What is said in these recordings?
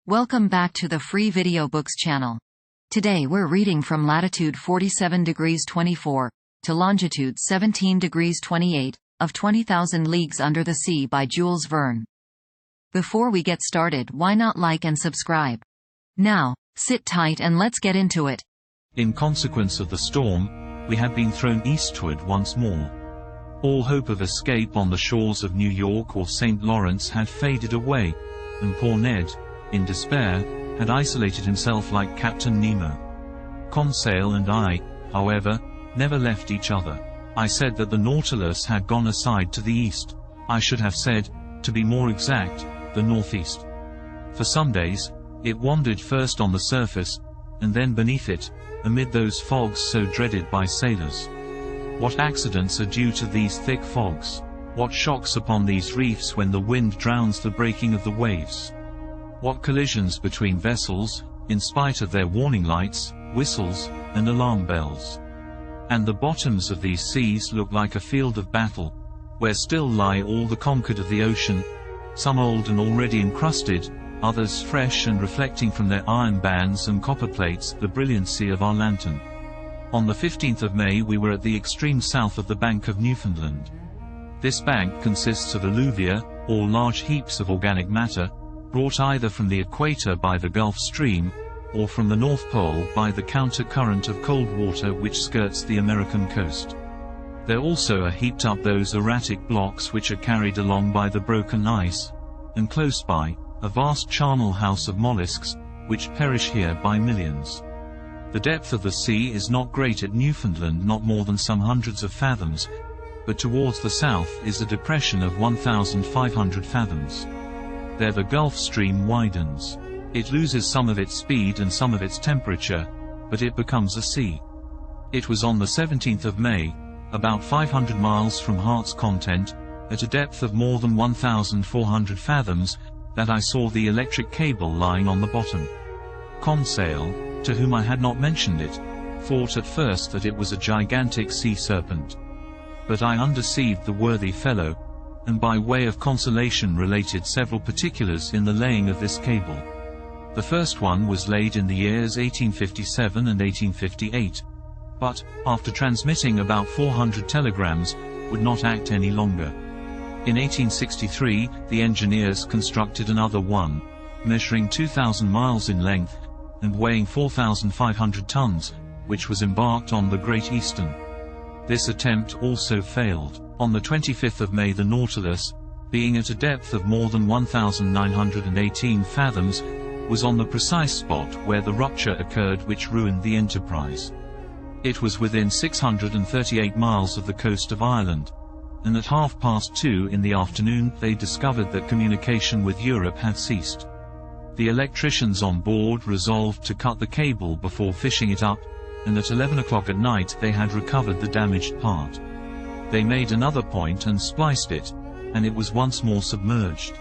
Welcome back to the Free Video Books channel. Today we're reading from latitude 47 degrees 24 to longitude 17 degrees 28 of 20,000 Leagues Under the Sea by Jules Verne. Before we get started, why not like and subscribe? Now, sit tight and let's get into it. In consequence of the storm, we had been thrown eastward once more. All hope of escape on the shores of New York or St. Lawrence had faded away, and poor Ned, in despair, had isolated himself like Captain Nemo. Conseil and I, however, never left each other. I said that the Nautilus had gone aside to the east. I should have said, to be more exact, the northeast. For some days, it wandered first on the surface, and then beneath it, amid those fogs so dreaded by sailors. What accidents are due to these thick fogs? What shocks upon these reefs when the wind drowns the breaking of the waves? What collisions between vessels, in spite of their warning lights, whistles, and alarm bells. And the bottoms of these seas look like a field of battle, where still lie all the conquered of the ocean, some old and already encrusted, others fresh and reflecting from their iron bands and copper plates the brilliancy of our lantern. On the 15th of May we were at the extreme south of the bank of Newfoundland. This bank consists of alluvia, or large heaps of organic matter, brought either from the equator by the Gulf Stream, or from the North Pole by the counter-current of cold water which skirts the American coast. There also are heaped up those erratic blocks which are carried along by the broken ice, and close by, a vast charnel house of mollusks, which perish here by millions. The depth of the sea is not great at Newfoundland, not more than some hundreds of fathoms, but towards the south is a depression of 1,500 fathoms. There the Gulf Stream widens. It loses some of its speed and some of its temperature, but it becomes a sea. It was on the 17th of May, about 500 miles from Heart's Content, at a depth of more than 1,400 fathoms, that I saw the electric cable lying on the bottom. Conseil, to whom I had not mentioned it, thought at first that it was a gigantic sea serpent. But I undeceived the worthy fellow, and by way of consolation related several particulars in the laying of this cable. The first one was laid in the years 1857 and 1858, but, after transmitting about 400 telegrams, would not act any longer. In 1863, the engineers constructed another one, measuring 2,000 miles in length, and weighing 4,500 tons, which was embarked on the Great Eastern. This attempt also failed. On the 25th of May the Nautilus, being at a depth of more than 1,918 fathoms, was on the precise spot where the rupture occurred which ruined the Enterprise. It was within 638 miles of the coast of Ireland, and at 2:30 in the afternoon they discovered that communication with Europe had ceased. The electricians on board resolved to cut the cable before fishing it up, and at 11 o'clock at night they had recovered the damaged part. They made another point and spliced it, and it was once more submerged.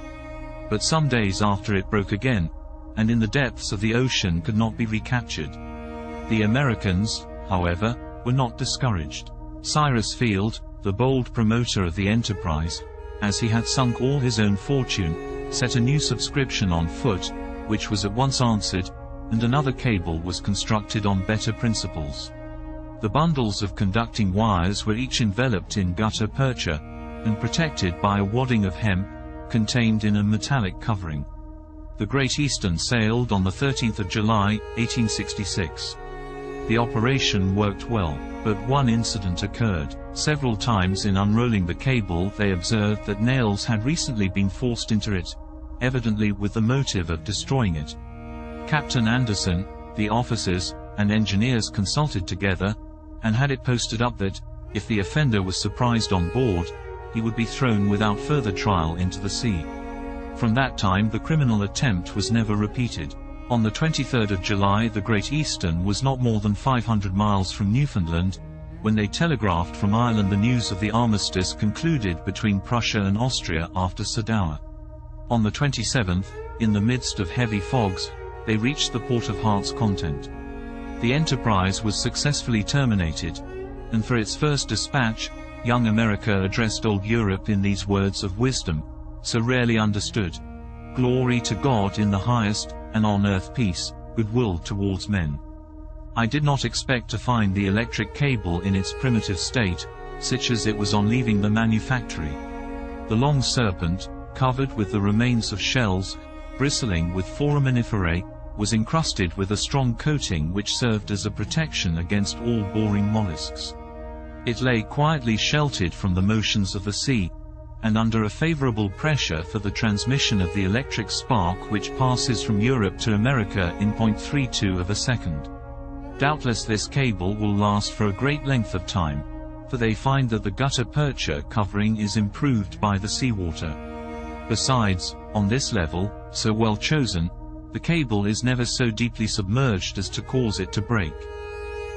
But some days after it broke again, and in the depths of the ocean could not be recaptured. The Americans, however, were not discouraged. Cyrus Field, the bold promoter of the enterprise, as he had sunk all his own fortune, set a new subscription on foot, which was at once answered, and another cable was constructed on better principles. The bundles of conducting wires were each enveloped in gutta percha, and protected by a wadding of hemp, contained in a metallic covering. The Great Eastern sailed on the 13th of July, 1866. The operation worked well, but one incident occurred. Several times in unrolling the cable they observed that nails had recently been forced into it, evidently with the motive of destroying it. Captain Anderson, the officers, and engineers consulted together, and had it posted up that, if the offender was surprised on board, he would be thrown without further trial into the sea. From that time the criminal attempt was never repeated. On the 23rd of July the Great Eastern was not more than 500 miles from Newfoundland, when they telegraphed from Ireland the news of the armistice concluded between Prussia and Austria after Sadowa. On the 27th, in the midst of heavy fogs, they reached the port of Heart's Content. The enterprise was successfully terminated, and for its first dispatch, young America addressed old Europe in these words of wisdom, so rarely understood: "Glory to God in the highest, and on earth peace, goodwill towards men. I did not expect to find the electric cable in its primitive state, such as it was on leaving the manufactory. The long serpent, covered with the remains of shells, bristling with foraminiferae, was encrusted with a strong coating which served as a protection against all boring mollusks. It lay quietly sheltered from the motions of the sea, and under a favorable pressure for the transmission of the electric spark which passes from Europe to America in 0.32 of a second. Doubtless this cable will last for a great length of time, for they find that the gutta percha covering is improved by the seawater. Besides, on this level, so well chosen, the cable is never so deeply submerged as to cause it to break.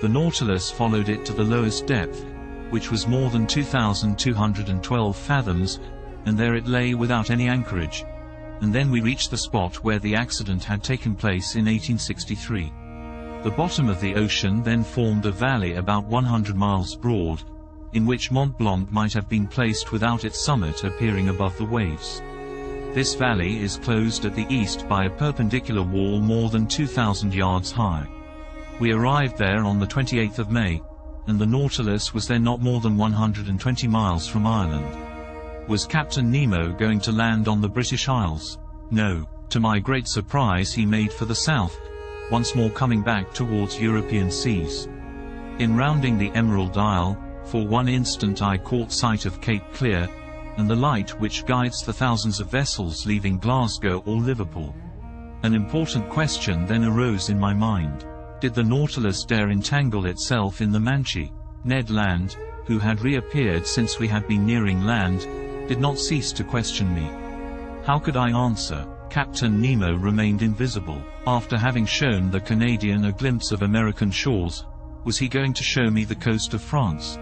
The Nautilus followed it to the lowest depth, which was more than 2,212 fathoms, and there it lay without any anchorage. And then we reached the spot where the accident had taken place in 1863. The bottom of the ocean then formed a valley about 100 miles broad, in which Mont Blanc might have been placed without its summit appearing above the waves. This valley is closed at the east by a perpendicular wall more than 2,000 yards high. We arrived there on the 28th of May, and the Nautilus was then not more than 120 miles from Ireland. Was Captain Nemo going to land on the British Isles? No. To my great surprise he made for the south, once more coming back towards European seas. In rounding the Emerald Isle, for one instant I caught sight of Cape Clear, and the light which guides the thousands of vessels leaving Glasgow or Liverpool. An important question then arose in my mind. Did the Nautilus dare entangle itself in the Manchi? Ned Land, who had reappeared since we had been nearing land, did not cease to question me. How could I answer? Captain Nemo remained invisible. After having shown the Canadian a glimpse of American shores, was he going to show me the coast of France?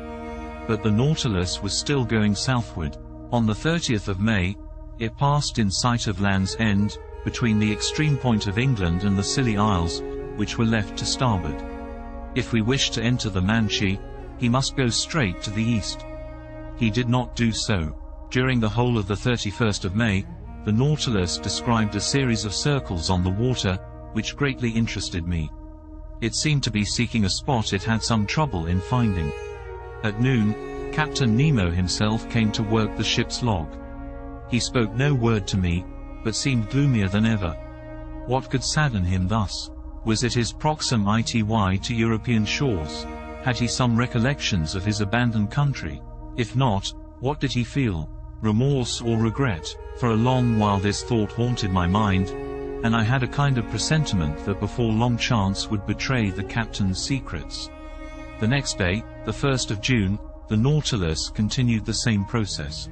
But the Nautilus was still going southward. On the 30th of May, it passed in sight of Land's End, between the extreme point of England and the Scilly Isles, which were left to starboard. If we wished to enter the Manchi, he must go straight to the east. He did not do so. During the whole of the 31st of May, the Nautilus described a series of circles on the water, which greatly interested me. It seemed to be seeking a spot it had some trouble in finding. At noon, Captain Nemo himself came to work the ship's log. He spoke no word to me, but seemed gloomier than ever. What could sadden him thus? Was it his proximity to European shores? Had he some recollections of his abandoned country? If not, what did he feel? Remorse or regret? For a long while this thought haunted my mind, and I had a kind of presentiment that before long chance would betray the captain's secrets. The next day, the 1st of June, the Nautilus continued the same process.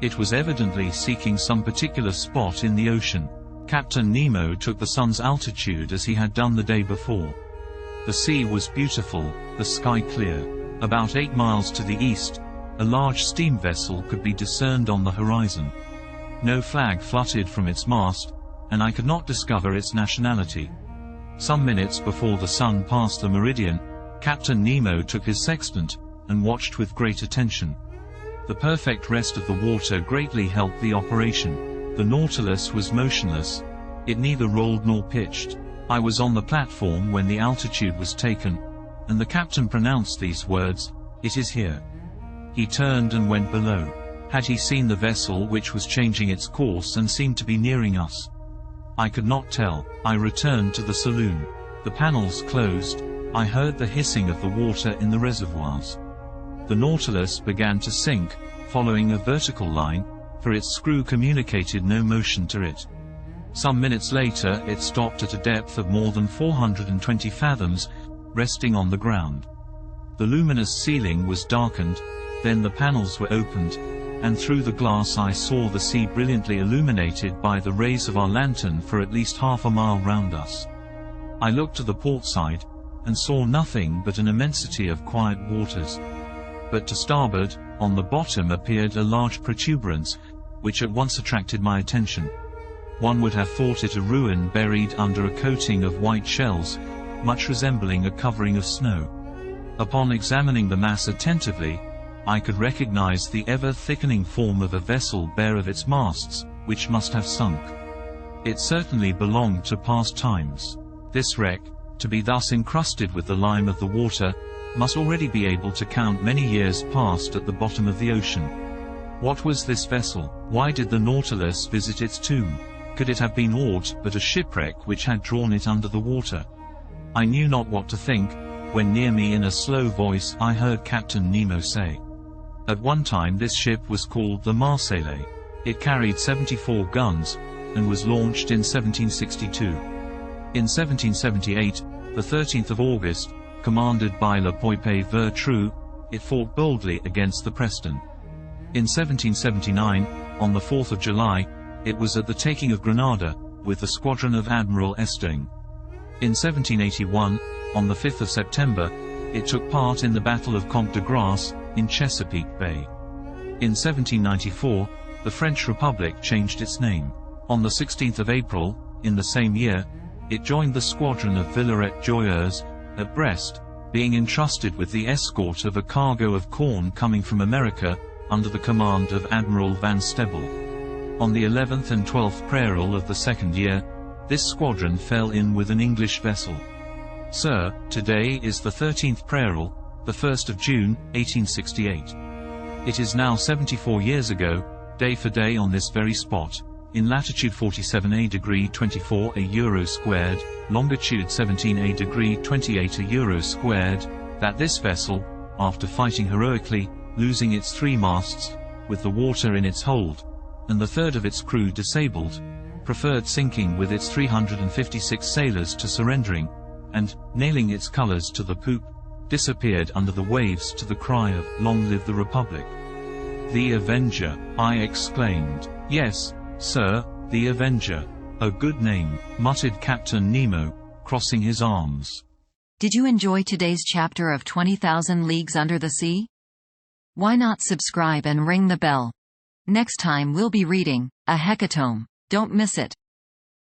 It was evidently seeking some particular spot in the ocean. Captain Nemo took the sun's altitude as he had done the day before. The sea was beautiful, the sky clear. About 8 miles to the east, a large steam vessel could be discerned on the horizon. No flag fluttered from its mast, and I could not discover its nationality. Some minutes before the sun passed the meridian, Captain Nemo took his sextant, and watched with great attention. The perfect rest of the water greatly helped the operation. The Nautilus was motionless. It neither rolled nor pitched. I was on the platform when the altitude was taken, and the captain pronounced these words, "It is here." He turned and went below. Had he seen the vessel which was changing its course and seemed to be nearing us? I could not tell. I returned to the saloon. The panels closed. I heard the hissing of the water in the reservoirs. The Nautilus began to sink, following a vertical line, for its screw communicated no motion to it. Some minutes later it stopped at a depth of more than 420 fathoms, resting on the ground. The luminous ceiling was darkened, then the panels were opened, and through the glass I saw the sea brilliantly illuminated by the rays of our lantern for at least half a mile round us. I looked to the port side, and saw nothing but an immensity of quiet waters. But to starboard, on the bottom appeared a large protuberance, which at once attracted my attention. One would have thought it a ruin buried under a coating of white shells, much resembling a covering of snow. Upon examining the mass attentively, I could recognize the ever-thickening form of a vessel bare of its masts, which must have sunk. It certainly belonged to past times. This wreck, to be thus encrusted with the lime of the water, must already be able to count many years past at the bottom of the ocean. What was this vessel? Why did the Nautilus visit its tomb? Could it have been aught but a shipwreck which had drawn it under the water? I knew not what to think, when near me in a slow voice I heard Captain Nemo say. At one time this ship was called the Marseillais. It carried 74 guns, and was launched in 1762. In 1778, the 13th of August, commanded by Le Poipe Vertrou, it fought boldly against the Preston. In 1779, on the 4th of July, it was at the taking of Granada, with the squadron of Admiral Estaing. In 1781, on the 5th of September, it took part in the Battle of Comte de Grasse, in Chesapeake Bay. In 1794, the French Republic changed its name. On the 16th of April, in the same year, it joined the squadron of Villaret-Joyeuse, at Brest, being entrusted with the escort of a cargo of corn coming from America, under the command of Admiral Van Stebbel. On the 11th and 12th prairial of the second year, this squadron fell in with an English vessel. Sir, today is the 13th prairial, the 1st of June, 1868. It is now 74 years ago, day for day on this very spot, in latitude 47A degree 24 a euro squared, longitude 17A degree 28 a euro squared, that this vessel, after fighting heroically, losing its 3 masts, with the water in its hold, and the third of its crew disabled, preferred sinking with its 356 sailors to surrendering, and, nailing its colors to the poop, disappeared under the waves to the cry of, "Long live the Republic." "The Avenger," I exclaimed. "Yes, sir, the Avenger. A good name," muttered Captain Nemo, crossing his arms. Did you enjoy today's chapter of 20,000 Leagues Under the Sea? Why not subscribe and ring the bell? Next time we'll be reading a hecatome. Don't miss it.